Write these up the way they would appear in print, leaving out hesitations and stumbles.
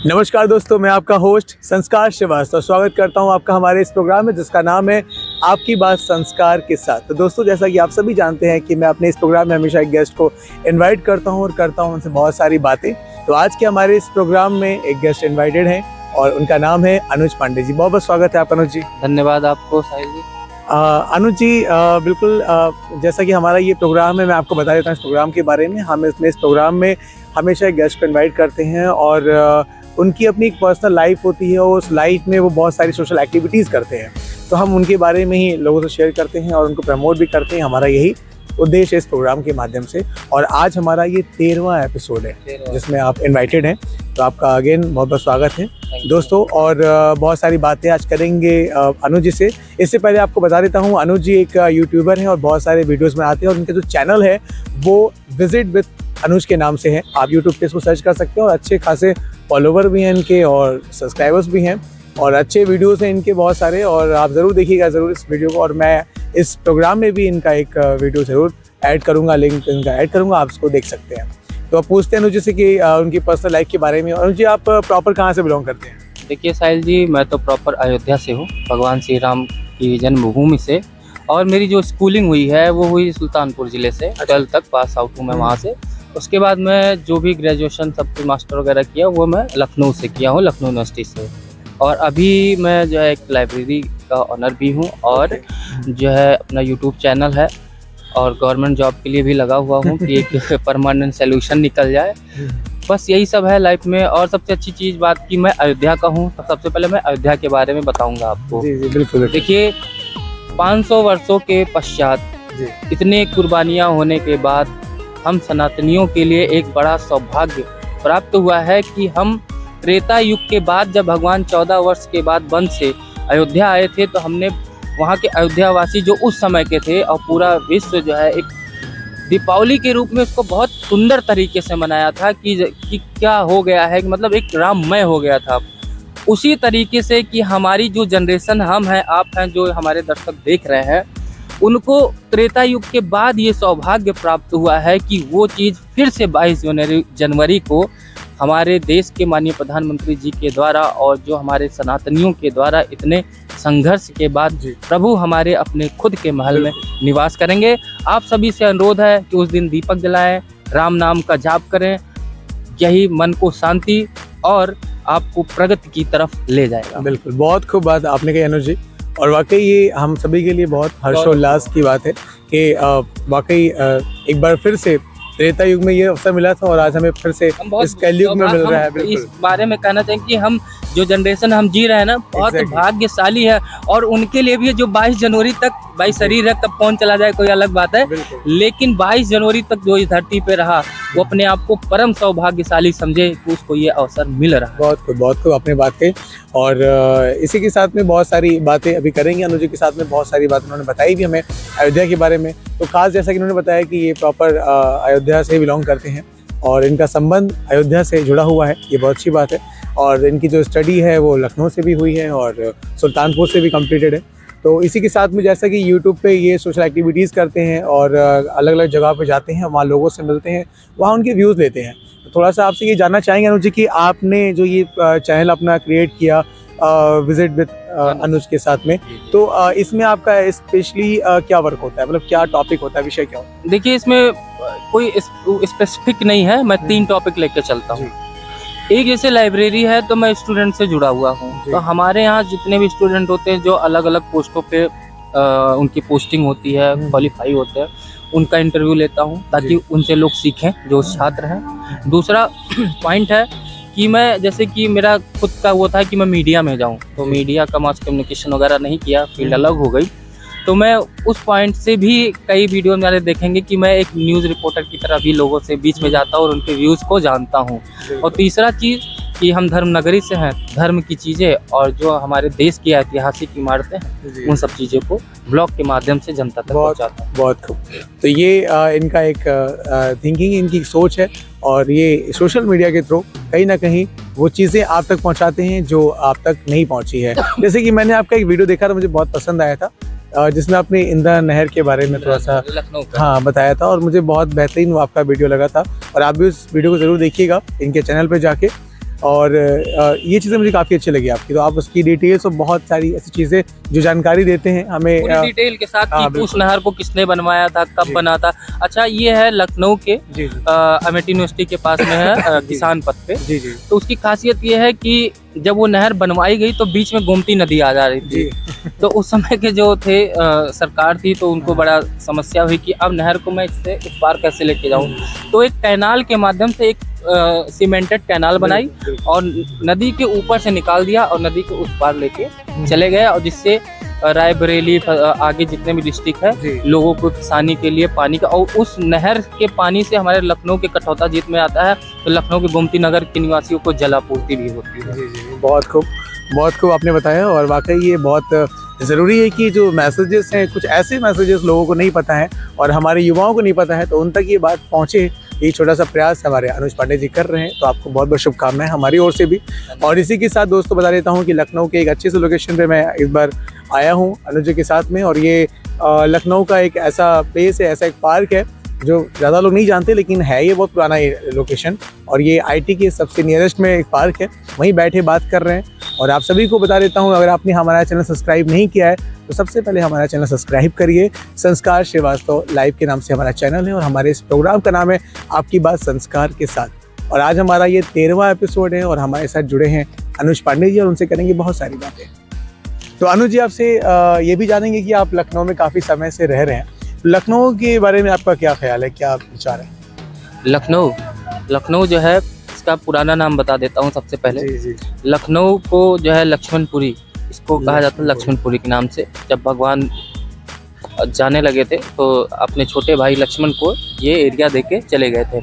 नमस्कार दोस्तों, मैं आपका होस्ट संस्कार श्रीवास्तव स्वागत करता हूं आपका हमारे इस प्रोग्राम में जिसका नाम है आपकी बात संस्कार के साथ। तो दोस्तों, जैसा कि आप सभी जानते हैं कि मैं अपने इस प्रोग्राम में हमेशा एक गेस्ट को इनवाइट करता हूं और करता हूं उनसे बहुत सारी बातें। तो आज के हमारे इस प्रोग्राम में एक गेस्ट इन्वाइटेड हैं और उनका नाम है अनुज पांडे जी। बहुत बहुत स्वागत है आपका अनुज जी। धन्यवाद आपको साहिल जी। अनुज जी, बिल्कुल जैसा कि हमारा ये प्रोग्राम है, मैं आपको बता देता हूँ इस प्रोग्राम के बारे में। हम इस प्रोग्राम में हमेशा एक गेस्ट को इन्वाइट करते हैं और उनकी अपनी एक पर्सनल लाइफ होती है और उस लाइफ में वो बहुत सारी सोशल एक्टिविटीज़ करते हैं। तो हम उनके बारे में ही लोगों से शेयर करते हैं और उनको प्रमोट भी करते हैं। हमारा यही उद्देश्य है इस प्रोग्राम के माध्यम से। और आज हमारा ये 13वां एपिसोड है जिसमें आप इनवाइटेड हैं। तो आपका अगेन बहुत बहुत स्वागत है दोस्तों। और बहुत सारी बातें आज करेंगे अनुज जी से। इससे पहले आपको बता देता हूँ, अनुज जी एक यूट्यूबर हैं और बहुत सारे वीडियोज़ में आते हैं और उनका जो चैनल है वो विजिट विद अनुज के नाम से है। आप यूट्यूब पे इसको सर्च कर सकते हैं और अच्छे खासे फॉलोवर भी हैं इनके और सब्सक्राइबर्स भी हैं और अच्छे वीडियोस हैं इनके बहुत सारे। और आप ज़रूर देखिएगा ज़रूर इस वीडियो को। और मैं इस प्रोग्राम में भी इनका एक वीडियो ज़रूर ऐड करूँगा, लिंक इनका ऐड करूँगा, आप उसको देख सकते हैं। तो आप पूछते हैं अनुज जी से कि उनकी पर्सनल लाइफ के बारे में। अनुज जी, आप प्रॉपर कहाँ से बिलोंग करते हैं? देखिए साहिल जी, मैं तो प्रॉपर अयोध्या से हूँ, भगवान श्री राम की जन्मभूमि से। और मेरी जो स्कूलिंग हुई है वो हुई सुल्तानपुर ज़िले से। 12th तक पास आउट हूँ मैं वहाँ से। उसके बाद मैं जो भी ग्रेजुएशन सब कुछ मास्टर वगैरह किया वो मैं लखनऊ से किया हूँ, लखनऊ यूनिवर्सिटी से। और अभी मैं जो है एक लाइब्रेरी का ऑनर भी हूँ और जो है अपना यूट्यूब चैनल है और गवर्नमेंट जॉब के लिए भी लगा हुआ हूँ कि एक परमानेंट सोल्यूशन निकल जाए। बस यही सब है लाइफ में। और सबसे अच्छी चीज़ बात कि मैं अयोध्या का हूँ, तो सबसे पहले मैं अयोध्या के बारे में बताऊँगा आपको। जी जी बिल्कुल। देखिए, 500 वर्षों के पश्चात इतने कुर्बानियाँ होने के बाद हम सनातनियों के लिए एक बड़ा सौभाग्य प्राप्त हुआ है कि हम त्रेता युग के बाद जब भगवान 14 वर्ष के बाद वन से अयोध्या आए थे तो हमने वहाँ के अयोध्यावासी जो उस समय के थे और पूरा विश्व जो है एक दीपावली के रूप में उसको बहुत सुंदर तरीके से मनाया था कि क्या हो गया है कि मतलब एक राममय हो गया था। उसी तरीके से कि हमारी जो जनरेशन, हम हैं, आप हैं, जो हमारे दर्शक देख रहे हैं, उनको त्रेता युग के बाद ये सौभाग्य प्राप्त हुआ है कि वो चीज़ फिर से 22 जनवरी को हमारे देश के माननीय प्रधानमंत्री जी के द्वारा और जो हमारे सनातनियों के द्वारा इतने संघर्ष के बाद प्रभु हमारे अपने खुद के महल में निवास करेंगे। आप सभी से अनुरोध है कि उस दिन दीपक जलाएं, राम नाम का जाप करें। यही मन को शांति और आपको प्रगति की तरफ ले जाएगा। बिल्कुल, बहुत खूब बात आपने कही अनुज जी। और वाकई ये हम सभी के लिए बहुत हर्षोल्लास की बात है कि वाकई एक बार फिर से त्रेता युग में ये अवसर मिला था और आज हमें फिर से इस कलयुग में मिल रहा है। बिल्कुल, इस बारे में कहना चाहिए कि हम जो जनरेशन हम जी रहे हैं ना, बहुत भाग्यशाली है। और उनके लिए भी जो 22 जनवरी तक, भाई शरीर है कब कौन चला जाए कोई अलग बात है, लेकिन 22 जनवरी तक जो इस धरती पे रहा वो अपने आप को परम सौभाग्यशाली समझे कि उसको ये अवसर मिल रहा है। बहुत खूब आपने बात कही। और इसी के साथ में बहुत सारी बातें अभी करेंगे। अनुज जी के साथ में बहुत सारी बातें उन्होंने बताई भी हमें अयोध्या के बारे में। तो खास जैसा कि उन्होंने बताया कि ये प्रॉपर अयोध्या से बिलोंग करते हैं और इनका संबंध अयोध्या से जुड़ा हुआ है, ये बहुत अच्छी बात है। और इनकी जो स्टडी है वो लखनऊ से भी हुई है और सुल्तानपुर से भी कंप्लीटेड है। तो इसी के साथ में जैसा कि यूट्यूब पे ये सोशल एक्टिविटीज़ करते हैं और अलग अलग जगह पे जाते हैं, वहाँ लोगों से मिलते हैं, वहाँ उनके व्यूज़ लेते हैं। तो थोड़ा सा आपसे ये जानना चाहेंगे अनुज जी कि आपने जो ये चैनल अपना क्रिएट किया विजिट विद अनुज के साथ में, तो इसमें आपका स्पेशली क्या वर्क होता है, मतलब क्या टॉपिक होता है, विषय क्या होता है? देखिए, इसमें कोई स्पेसिफिक नहीं है, मैं 3 टॉपिक लेकर चलता हूँ। एक जैसे लाइब्रेरी है तो मैं स्टूडेंट से जुड़ा हुआ हूँ। तो हमारे यहाँ जितने भी स्टूडेंट होते हैं जो अलग अलग पोस्टों पे उनकी पोस्टिंग होती है, क्वालिफाई होते हैं, उनका इंटरव्यू लेता हूँ ताकि उनसे लोग सीखें जो छात्र हैं। दूसरा पॉइंट है कि मैं, जैसे कि मेरा खुद का वो था कि मैं मीडिया में जाऊँ, तो मीडिया का मास कम्युनिकेशन वगैरह नहीं किया, फील्ड अलग हो गई। तो मैं उस पॉइंट से भी कई वीडियो में देखेंगे कि मैं एक न्यूज़ रिपोर्टर की तरह भी लोगों से बीच में जाता हूँ और उनके व्यूज़ को जानता हूँ। और तीसरा चीज़ कि हम धर्म नगरी से हैं, धर्म की चीज़ें और जो हमारे देश की ऐतिहासिक इमारतें हैं उन सब चीज़ों को ब्लॉग के माध्यम से जनता तक पहुँचाता हूँ। बहुत खूब। तो ये इनका एक थिंकिंग, इनकी सोच है और ये सोशल मीडिया के थ्रू कहीं ना कहीं वो चीज़ें आप तक पहुंचाते हैं जो आप तक नहीं पहुंची है। जैसे कि मैंने आपका एक वीडियो देखा था, मुझे बहुत पसंद आया था, जिसमें आपने इंदिरा नहर के बारे में थोड़ा सा बताया था और मुझे बहुत बेहतरीन वो आपका वीडियो लगा था। और आप भी उस वीडियो को ज़रूर देखिएगा इनके चैनल पे जाके। और ये चीज़ें मुझे काफ़ी अच्छी लगी आपकी। तो आप उसकी डिटेल्स और बहुत सारी ऐसी चीज़ें जो जानकारी देते हैं हमें पूरी डिटेल के साथ हाँ, कि उस नहर को किसने बनवाया था, कब जी। बना था। अच्छा, ये है लखनऊ के जी जी अमेठी यूनिवर्सिटी के पास में है किसान पथ पे। जी जी तो उसकी खासियत ये है कि जब वो नहर बनवाई गई तो बीच में गोमती नदी आ जा रही थी। जी तो उस समय के जो थे सरकार थी, तो उनको बड़ा समस्या हुई कि अब नहर को मैं इससे उस पार कैसे लेके जाऊं। तो एक कैनाल के माध्यम से एक सीमेंटेड कैनाल बनाई और नदी के ऊपर से निकाल दिया और नदी के उस पार लेके चले गए, और जिससे रायबरेली आगे जितने भी डिस्ट्रिक्ट है जी। लोगों को किसानी के लिए पानी का, और उस नहर के पानी से हमारे लखनऊ के कठौता जीत में आता है, तो लखनऊ के गोमती नगर के निवासियों को जलापूर्ति भी होती है। जी जी बहुत खूब आपने बताया। और वाकई ये बहुत ज़रूरी है कि जो मैसेजेस हैं, कुछ ऐसे मैसेजेस लोगों को नहीं पता है और हमारे युवाओं को नहीं पता है, तो उन तक ये बात पहुँचे। ये छोटा सा प्रयास हमारे अनुज पांडे जी कर रहे हैं, तो आपको बहुत बहुत शुभकामनाएं हमारी ओर से भी। और इसी के साथ दोस्तों बता देता हूँ कि लखनऊ के एक अच्छे से लोकेशन पे मैं इस बार आया हूँ अनुज जी के साथ में। और ये लखनऊ का एक ऐसा प्लेस है, ऐसा एक पार्क है जो ज़्यादा लोग नहीं जानते, लेकिन है ये बहुत पुराना ये लोकेशन। और ये आईटी के सबसे नियरेस्ट में एक पार्क है, वहीं बैठे बात कर रहे हैं। और आप सभी को बता देता हूँ, अगर आपने हमारा चैनल सब्सक्राइब नहीं किया है तो सबसे पहले हमारा चैनल सब्सक्राइब करिए। संस्कार श्रीवास्तव लाइव के नाम से हमारा चैनल है और हमारे इस प्रोग्राम का नाम है आपकी बात संस्कार के साथ। और आज हमारा ये 13वां एपिसोड है और हमारे साथ जुड़े हैं अनुज पांडे जी और उनसे करेंगे बहुत सारी बातें। तो अनुज जी, आपसे ये भी जानेंगे कि आप लखनऊ में काफ़ी समय से रह रहे हैं। लखनऊ के बारे में आपका क्या ख्याल है, क्या विचार है? लखनऊ जो है, इसका पुराना नाम बता देता हूँ सबसे पहले। जी जी लखनऊ को जो है लक्ष्मणपुरी, इसको कहा जाता है लक्ष्मणपुरी के नाम से। जब भगवान जाने लगे थे तो अपने छोटे भाई लक्ष्मण को ये एरिया देके चले गए थे,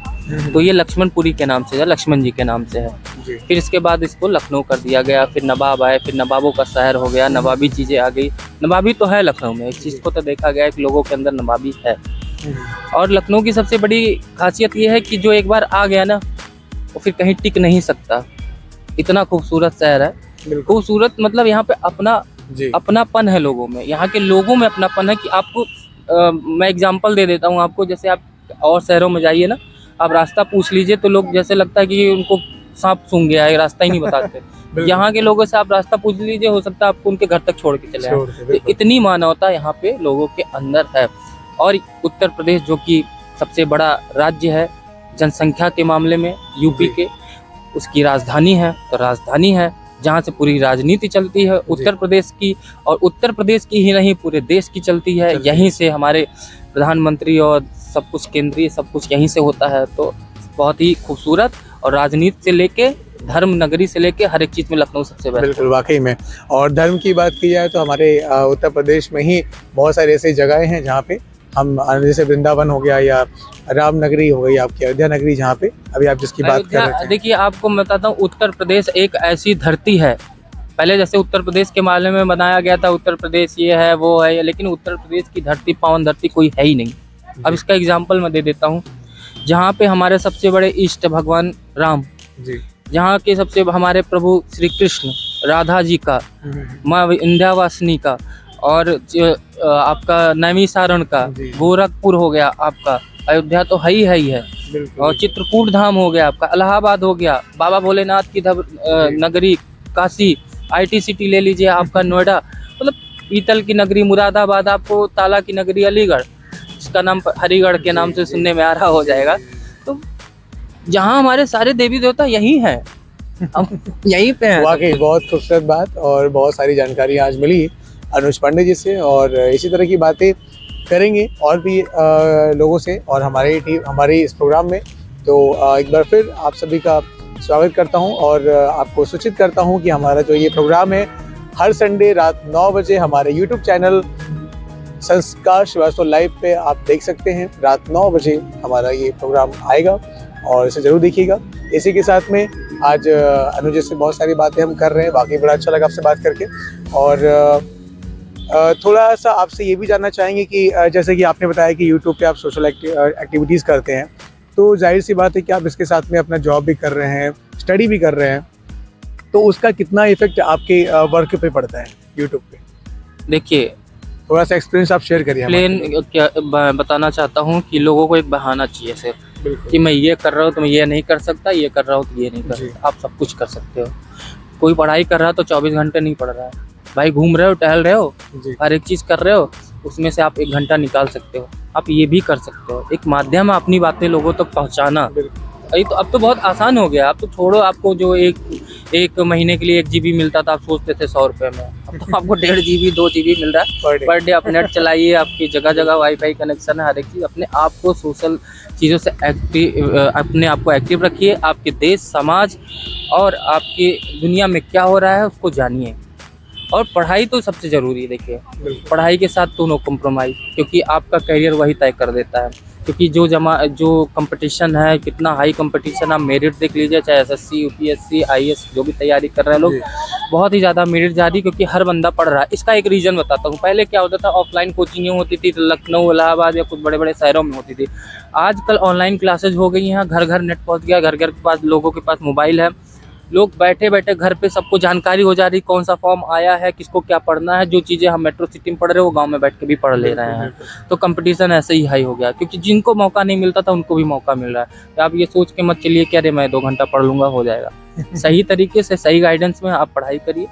तो ये लक्ष्मणपुरी के नाम से है, लक्ष्मण जी के नाम से है। जी। फिर इसके बाद इसको लखनऊ कर दिया गया, फिर नवाब आए, फिर नवाबों का शहर हो गया, नवाबी चीज़ें आ गई। नवाबी तो है लखनऊ में, इस चीज़ को तो देखा गया है कि लोगों के अंदर नवाबी है। और लखनऊ की सबसे बड़ी खासियत ये है कि जो एक बार आ गया ना, वो फिर कहीं टिक नहीं सकता। इतना खूबसूरत शहर है, खूबसूरत मतलब यहाँ पे अपनापन है लोगों में, यहाँ के लोगों में अपनापन है कि आपको मैं एग्जांपल दे देता हूँ आपको। जैसे आप और शहरों में जाइए ना, आप रास्ता पूछ लीजिए तो लोग जैसे लगता है कि उनको सांप सूंघ गया है, रास्ता ही नहीं बताते। यहाँ के लोगों से आप रास्ता पूछ लीजिए, हो सकता है आपको उनके घर तक छोड़ के चले आए। तो इतनी मानवता यहाँ पे लोगों के अंदर है। और उत्तर प्रदेश जो कि सबसे बड़ा राज्य है जनसंख्या के मामले में यूपी के, उसकी राजधानी है, तो राजधानी है जहाँ से पूरी राजनीति चलती है उत्तर प्रदेश की, और उत्तर प्रदेश की ही नहीं पूरे देश की चलती है। यहीं से हमारे प्रधानमंत्री और सब कुछ केंद्रीय सब कुछ यहीं से होता है। तो बहुत ही खूबसूरत, और राजनीति से लेके धर्म नगरी से लेके हर एक चीज़ में लखनऊ सबसे बेस्ट। बिल्कुल, वाकई में। और धर्म की बात की जाए तो हमारे उत्तर प्रदेश में ही बहुत सारी ऐसी जगहें हैं जहाँ पे हम, जैसे वृंदावन हो गया या राम नगरी हो गई आपकी, अयोध्या नगरी, जहाँ पे अभी आप जिसकी बात कर रहे थे। देखिए, आपको मैं बताता हूँ, उत्तर प्रदेश एक ऐसी धरती है, पहले जैसे उत्तर प्रदेश के मामले में बनाया गया था उत्तर प्रदेश ये है वो है, लेकिन उत्तर प्रदेश की धरती, पावन धरती कोई है ही नहीं। अब इसका एग्जाम्पल मैं दे देता हूँ, जहाँ पे हमारे सबसे बड़े इष्ट भगवान राम जी, जहाँ के सबसे हमारे प्रभु श्री कृष्ण, राधा जी का, माँ विंध्यावासिनी का, और आपका नैमिषारण का, गोरखपुर हो गया आपका, अयोध्या तो है ही है, और चित्रकूट धाम हो गया आपका, इलाहाबाद हो गया, बाबा भोलेनाथ की नगरी काशी, IT सिटी ले लीजिए आपका नोएडा, मतलब पीतल की नगरी मुरादाबाद, आपको ताला की नगरी अलीगढ़, जिसका नाम हरिगढ़ के नाम से सुनने में आ रहा हो जाएगा। तो जहाँ हमारे सारे देवी देवता यही हैं, हम यहीं पे हैं। वाकई बहुत खूबसूरत बात और बहुत सारी जानकारी आज मिली अनुज पांडे जी से, और इसी तरह की बातें करेंगे और भी लोगों से और हमारे इस प्रोग्राम में। तो एक बार फिर आप सभी का स्वागत करता हूं और आपको सूचित करता हूं कि हमारा जो ये प्रोग्राम है हर संडे रात 9 बजे हमारे YouTube चैनल संस्कार श्रीवास्तव लाइव पे आप देख सकते हैं। रात 9 बजे हमारा ये प्रोग्राम आएगा और इसे ज़रूर देखिएगा। इसी के साथ में आज अनुज से बहुत सारी बातें हम कर रहे हैं, बाकी बड़ा अच्छा लगा आपसे बात करके। और थोड़ा सा आपसे ये भी जानना चाहेंगे कि जैसे कि आपने बताया कि यूट्यूब पे आप सोशल एक्टिविटीज़ करते हैं, तो जाहिर सी बात है कि आप इसके साथ में अपना जॉब भी कर रहे हैं, स्टडी भी कर रहे हैं, तो उसका कितना इफेक्ट आपके वर्क पे पड़ता है यूट्यूब पे? देखिए, थोड़ा सा एक्सपीरियंस आप शेयर करिए। प्लेन क्या बताना चाहता हूँ कि लोगों को एक बहाना चाहिए सिर्फ। कि मैं ये कर रहा हूँ तो मैं ये नहीं कर सकता, ये कर रहा हूँ तो ये नहीं कर सकता। आप सब कुछ कर सकते हो। कोई पढ़ाई कर रहा है तो 24 घंटे नहीं पढ़ रहा है भाई, घूम रहे हो, टहल रहे हो, हर एक चीज़ कर रहे हो, उसमें से आप 1 घंटा निकाल सकते हो। आप ये भी कर सकते हो। एक माध्यम है अपनी बातें लोगों तक पहुँचाना। अरे तो अब तो बहुत आसान हो गया। अब तो छोड़ो, आपको जो एक महीने के लिए 1 GB मिलता था, आप सोचते थे 100 रुपये में, अब तो आपको 1.5 GB 2 GB मिल रहा है पर डे। आप नेट चलाइए, आपकी जगह जगह वाईफाई कनेक्शन है, हर एक चीज़। अपने आप को सोशल चीज़ों से अपने आप को एक्टिव रखिए। आपके देश, समाज और आपकी दुनिया में क्या हो रहा है उसको जानिए। और पढ़ाई तो सबसे ज़रूरी है। देखिए, पढ़ाई के साथ तो नो कॉम्प्रोमाइज़, क्योंकि आपका करियर वही तय कर देता है। क्योंकि जो कंपटीशन है, कितना हाई कंपटीशन, आप मेरिट देख लीजिए, चाहे SSC, UPSC, IAS जो भी तैयारी कर रहे हैं लोग, बहुत ही ज़्यादा मेरिट जा रही, क्योंकि हर बंदा पढ़ रहा है। इसका एक रीज़न बताता हूँ। पहले क्या होता था, ऑफलाइन कोचिंगें होती थी, लखनऊ, इलाहाबाद या कुछ बड़े बड़े शहरों में होती थी। आजकल ऑनलाइन क्लासेज हो गई हैं, घर घर नेट पहुँच गया, घर घर के पास लोगों के पास मोबाइल है। लोग बैठे बैठे घर पे सबको जानकारी हो जा रही, कौन सा फॉर्म आया है, किसको क्या पढ़ना है। जो चीज़ें हम मेट्रो सिटी में पढ़ रहे हो, वो गांव में बैठ के भी पढ़ ले रहे हैं। तो कंपटीशन ऐसे ही हाई हो गया, क्योंकि जिनको मौका नहीं मिलता था उनको भी मौका मिल रहा है। तो आप ये सोच के मत चलिए कि अरे मैं 2 घंटा पढ़ लूँगा, हो जाएगा। सही तरीके से, सही गाइडेंस में आप पढ़ाई करिए।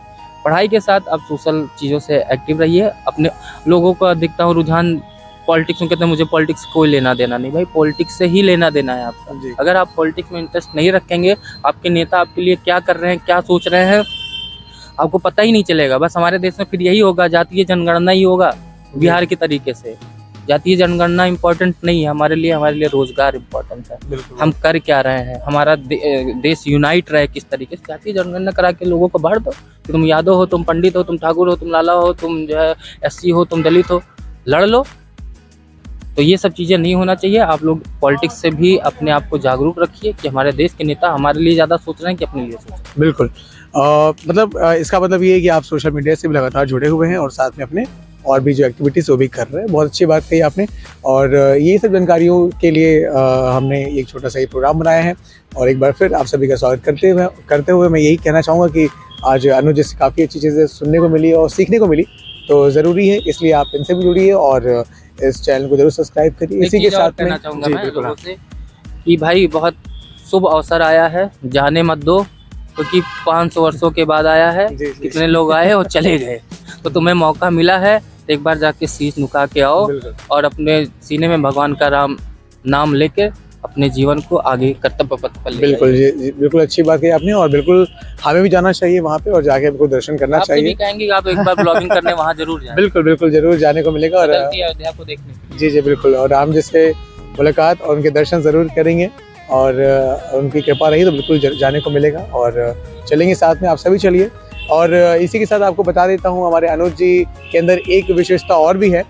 पढ़ाई के साथ आप सोशल चीज़ों से एक्टिव रहिए। अपने लोगों का दिखता हूँ रुझान पॉलिटिक्स में, कहते हैं मुझे पॉलिटिक्स से कोई लेना देना नहीं। भाई, पॉलिटिक्स से ही लेना देना है आपका। अगर आप पॉलिटिक्स में इंटरेस्ट नहीं रखेंगे, आपके नेता आपके लिए क्या कर रहे हैं, क्या सोच रहे हैं, आपको पता ही नहीं चलेगा। बस हमारे देश में फिर यही होगा, जातीय जनगणना ही होगा बिहार के तरीके से। जातीय जनगणना इम्पोर्टेंट नहीं है हमारे लिए रोजगार इम्पोर्टेंट है। हम कर क्या रहे हैं, हमारा देश यूनाइट रहे किस तरीके से। जातीय जनगणना करा के लोगों को बांट दो कि तुम यादव हो, तुम पंडित हो, तुम ठाकुर हो, तुम लाला हो, तुम जो है SC हो, तुम दलित हो, लड़ लो। तो ये सब चीज़ें नहीं होना चाहिए। आप लोग पॉलिटिक्स से भी अपने आप को जागरूक रखिए कि हमारे देश के नेता हमारे लिए ज़्यादा सोच रहे हैं कि अपने लिए सोच रहे हैं। बिल्कुल। इसका मतलब ये है कि आप सोशल मीडिया से भी लगातार जुड़े हुए हैं और साथ में अपने और भी जो एक्टिविटीज़ वो भी कर रहे हैं। बहुत अच्छी बात कही आपने। और ये सब जानकारियों के लिए हमने एक छोटा सा ये प्रोग्राम बनाया है। और एक बार फिर आप सभी का स्वागत करते हुए मैं यही कहना चाहूँगा कि आज अनुज जी से काफ़ी अच्छी चीज़ें सुनने को मिली और सीखने को मिली। तो ज़रूरी है, इसलिए आप इनसे भी जुड़िए और इस चैनल को जरूर सब्सक्राइब करिए। इसी के साथ में कहना चाहूँगा मैं लोगों से कि भाई बहुत शुभ अवसर आया है, जाने मत दो, क्योंकि 500 वर्षों के बाद आया है। कितने लोग आए और चले गए, तो तुम्हें मौका मिला है, एक बार जाके शीश झुका के आओ और अपने सीने में भगवान का नाम लेके अपने जीवन को आगे कर्तव्य पथ पर ले। बिल्कुल जी, बिल्कुल अच्छी बात कही आपने। और बिल्कुल हमें भी जाना चाहिए वहाँ पे और जाके आपको दर्शन करना चाहिए। आप कहेंगे कि आप एक बार ब्लॉगिंग करने वहाँ जरूर जाएं। बिल्कुल बिल्कुल जरूर जाने को मिलेगा और अयोध्या को देखने। जी बिल्कुल। और राम जी से मुलाकात और उनके दर्शन जरूर करेंगे और उनकी कृपा रही तो बिल्कुल जाने को मिलेगा और चलेंगे साथ में। आप सभी चलिए। और इसी के साथ आपको बता देता हूँ, हमारे अनुज जी के अंदर एक विशेषता और भी है।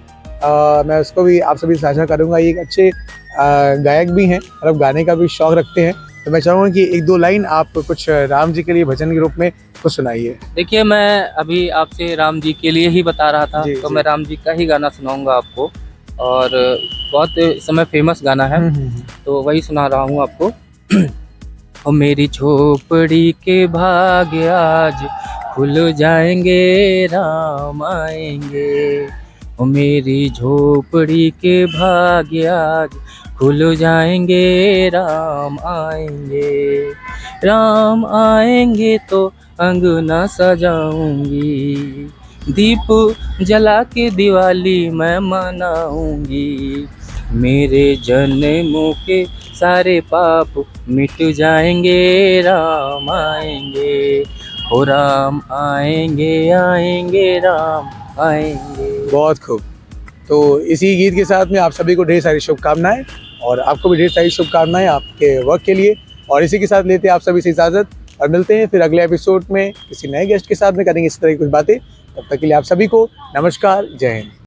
मैं उसको भी आप सभी साझा करूँगा। ये एक अच्छे गायक भी हैं, मतलब गाने का भी शौक रखते हैं। तो मैं चाहूँगा कि 1-2 लाइन आप कुछ राम जी के लिए भजन के रूप में कुछ सुनाइए। देखिए, मैं अभी आपसे राम जी के लिए ही बता रहा था, तो मैं राम जी का ही गाना सुनाऊंगा आपको। और बहुत इस समय फेमस गाना है, तो वही सुना रहा हूँ आपको। ओ मेरी झोपड़ी के भाग्य आज खुल जाएंगे, राम आएंगे। ओ मेरी झोपड़ी के भाग्य आज खुल जाएंगे, राम आएंगे। राम आएंगे तो अंगना सजाऊंगी, दीप जला के दिवाली मैं मनाऊंगी। मेरे जन्मों के सारे पाप मिट जाएंगे, राम आएंगे। हो राम आएंगे, आएंगे, राम आएंगे। बहुत खूब। तो इसी गीत के साथ में आप सभी को ढेर सारी शुभकामनाएं और आपको भी ढेर सारी शुभकामनाएं आपके वर्क के लिए। और इसी के साथ लेते हैं आप सभी से इजाज़त और मिलते हैं फिर अगले एपिसोड में किसी नए गेस्ट के साथ में करेंगे इस तरह की कुछ बातें। तब तक के लिए आप सभी को नमस्कार, जय हिंद।